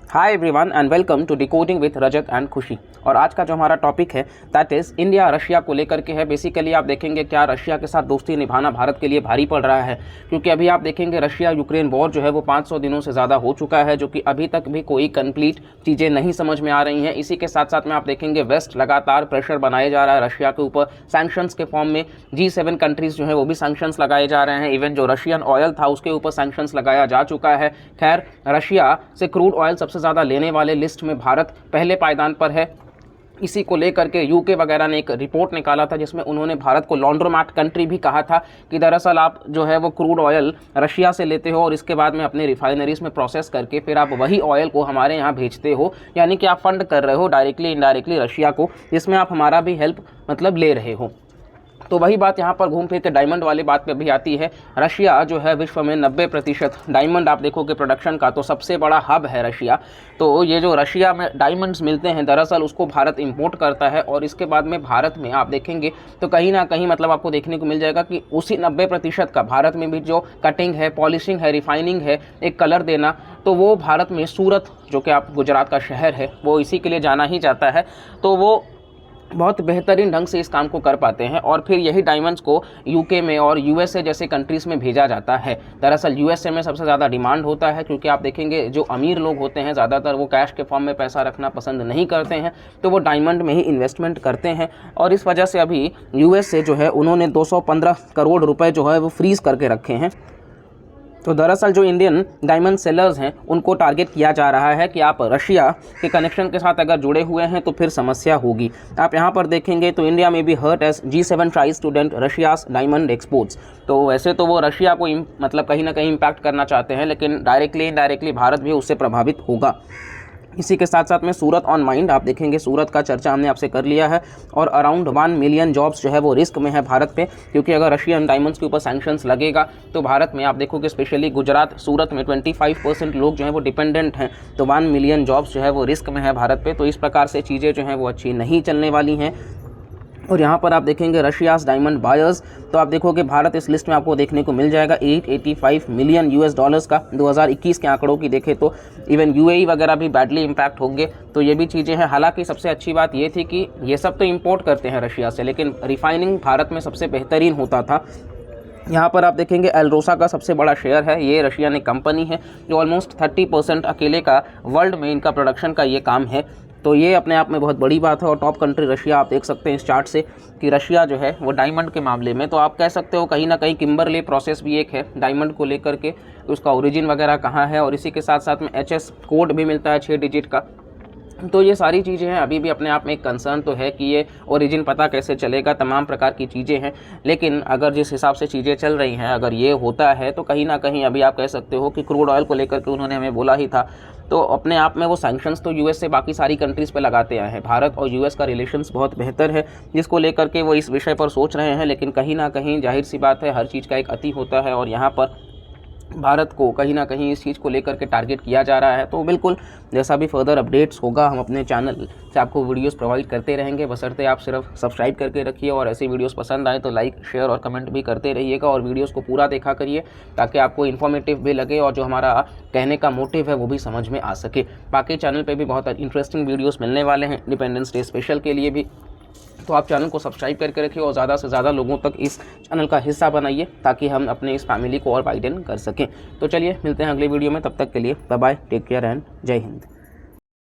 Hi everyone and welcome to decoding with Rajat and Khushi. और आज का जो हमारा टॉपिक है दैट इज़ इंडिया रशिया को लेकर के है। बेसिकली आप देखेंगे क्या रशिया के साथ दोस्ती निभाना भारत के लिए भारी पड़ रहा है, क्योंकि अभी आप देखेंगे रशिया यूक्रेन वॉर जो है वो 500 दिनों से ज़्यादा हो चुका है, जो कि अभी तक भी कोई कंप्लीट चीज़ें नहीं समझ में आ रही हैं। इसी के साथ साथ में आप देखेंगे वेस्ट लगातार प्रेशर बनाए जा रहा है रशिया के ऊपर सैंक्शंस के फॉर्म में। G7 कंट्रीज़ जो है वो भी सैंक्शंस लगाए जा रहे हैं। इवन जो रशियन ऑयल था उसके ऊपर सैंक्शंस लगाया जा चुका है। खैर, रशिया से क्रूड ऑयल सबसे ज़्यादा लेने वाले लिस्ट में भारत पहले पायदान पर है। इसी को लेकर के यूके वगैरह ने एक रिपोर्ट निकाला था जिसमें उन्होंने भारत को लॉन्ड्रोमैट कंट्री भी कहा था कि दरअसल आप जो है वो क्रूड ऑयल रशिया से लेते हो और इसके बाद में अपने रिफाइनरीज में प्रोसेस करके फिर आप वही ऑयल को हमारे यहाँ भेजते हो, यानी कि आप फंड कर रहे हो डायरेक्टली इनडायरेक्टली रशिया को, जिसमें आप हमारा भी हेल्प मतलब ले रहे हो। तो वही बात यहाँ पर घूम फिर के डायमंड वाली बात पे भी आती है। रशिया जो है विश्व में 90% डायमंड आप देखोगे प्रोडक्शन का, तो सबसे बड़ा हब है रशिया। तो ये जो रशिया में डायमंड्स मिलते हैं दरअसल उसको भारत इंपोर्ट करता है, और इसके बाद में भारत में आप देखेंगे तो कहीं ना कहीं मतलब आपको देखने को मिल जाएगा कि उसी 90% का भारत में भी जो कटिंग है, पॉलिशिंग है, रिफाइनिंग है, एक कलर देना, तो वो भारत में सूरत जो कि आप गुजरात का शहर है वो इसी के लिए जाना ही जाता है। तो वो बहुत बेहतरीन ढंग से इस काम को कर पाते हैं और फिर यही डायमंड्स को यूके में और यूएसए जैसे कंट्रीज़ में भेजा जाता है। दरअसल यूएसए में सबसे ज़्यादा डिमांड होता है, क्योंकि आप देखेंगे जो अमीर लोग होते हैं ज़्यादातर वो कैश के फॉर्म में पैसा रखना पसंद नहीं करते हैं, तो वो डायमंड में ही इन्वेस्टमेंट करते हैं। और इस वजह से अभी यूएसए जो है उन्होंने 215 करोड़ रुपये जो है वो फ्रीज़ करके रखे हैं। तो दरअसल जो इंडियन डायमंड सेलर्स हैं उनको टारगेट किया जा रहा है कि आप रशिया के कनेक्शन के साथ अगर जुड़े हुए हैं तो फिर समस्या होगी। आप यहाँ पर देखेंगे तो इंडिया में भी hurt as G7 tries to dent Russia's diamond exports. तो वैसे तो वो रशिया को मतलब कहीं ना कहीं इम्पैक्ट करना चाहते हैं, लेकिन डायरेक्टली इनडायरेक्टली भारत भी उससे प्रभावित होगा। इसी के साथ साथ में सूरत ऑन माइंड, आप देखेंगे सूरत का चर्चा हमने आपसे कर लिया है, और अराउंड 1 मिलियन जॉब्स जो है वो रिस्क में है भारत पे, क्योंकि अगर रशियन डायमंड्स के ऊपर सैंक्शंस लगेगा तो भारत में आप देखोगे स्पेशली गुजरात सूरत में 25% लोग जो है वो डिपेंडेंट हैं, तो 1 मिलियन जॉब्स जो है वो रिस्क में है भारत पे। तो इस प्रकार से चीज़ें जो हैं वो अच्छी नहीं चलने वाली हैं। और यहाँ पर आप देखेंगे रशियाज डायमंड बायर्स, तो आप देखोगे भारत इस लिस्ट में आपको देखने को मिल जाएगा 885 मिलियन US का 2021 के आंकड़ों की देखें तो। इवन UAE वगैरह भी बैडली इम्पैक्ट होंगे। तो ये भी चीज़ें हैं। हालांकि सबसे अच्छी बात ये थी कि ये सब तो इंपोर्ट करते हैं रशिया से, लेकिन रिफाइनिंग भारत में सबसे बेहतरीन होता था। यहाँ पर आप देखेंगे एल्रोसा का सबसे बड़ा शेयर है, ये रशिया ने कंपनी है जो ऑलमोस्ट 30% अकेले का वर्ल्ड में इनका प्रोडक्शन का ये काम है। तो ये अपने आप में बहुत बड़ी बात है। और टॉप कंट्री रशिया, आप देख सकते हैं इस चार्ट से कि रशिया जो है वो डायमंड के मामले में, तो आप कह सकते हो कहीं ना कहीं किम्बरले प्रोसेस भी एक है डायमंड को लेकर के, उसका ओरिजिन वगैरह कहाँ है, और इसी के साथ साथ में HS कोड भी मिलता है 6 डिजिट का। तो ये सारी चीज़ें हैं। अभी भी अपने आप में एक कंसर्न तो है कि ये ओरिजिन पता कैसे चलेगा, तमाम प्रकार की चीज़ें हैं। लेकिन अगर जिस हिसाब से चीज़ें चल रही हैं, अगर ये होता है तो कहीं ना कहीं अभी आप कह सकते हो कि क्रूड ऑयल को लेकर के उन्होंने हमें बोला ही था, तो अपने आप में वो सैंक्शंस तो US से बाकी सारी कंट्रीज़ पे लगाते आए हैं। भारत और US का रिलेशंस बहुत बेहतर है, जिसको लेकर के वो इस विषय पर सोच रहे हैं। लेकिन कहीं ना कहीं जाहिर सी बात है हर चीज़ का एक अति होता है, और यहाँ पर भारत को कहीं ना कहीं इस चीज़ को लेकर के टारगेट किया जा रहा है। तो बिल्कुल जैसा भी फर्दर अपडेट्स होगा हम अपने चैनल से आपको वीडियोस प्रोवाइड करते रहेंगे, बशर्ते आप सिर्फ सब्सक्राइब करके रखिए, और ऐसी वीडियोस पसंद आए तो लाइक शेयर और कमेंट भी करते रहिएगा, और वीडियोस को पूरा देखा करिए ताकि आपको इन्फॉर्मेटिव भी लगे और जो हमारा कहने का मोटिव है वो भी समझ में आ सके। बाकी चैनल पर भी बहुत इंटरेस्टिंग वीडियोज़ मिलने वाले हैं इंडिपेंडेंस डे स्पेशल के लिए भी, तो आप चैनल को सब्सक्राइब करके रखिए और ज़्यादा से ज़्यादा लोगों तक इस चैनल का हिस्सा बनाइए ताकि हम अपने इस फैमिली को और वाइडन कर सकें। तो चलिए मिलते हैं अगले वीडियो में, तब तक के लिए bye bye, take care and Jai Hind.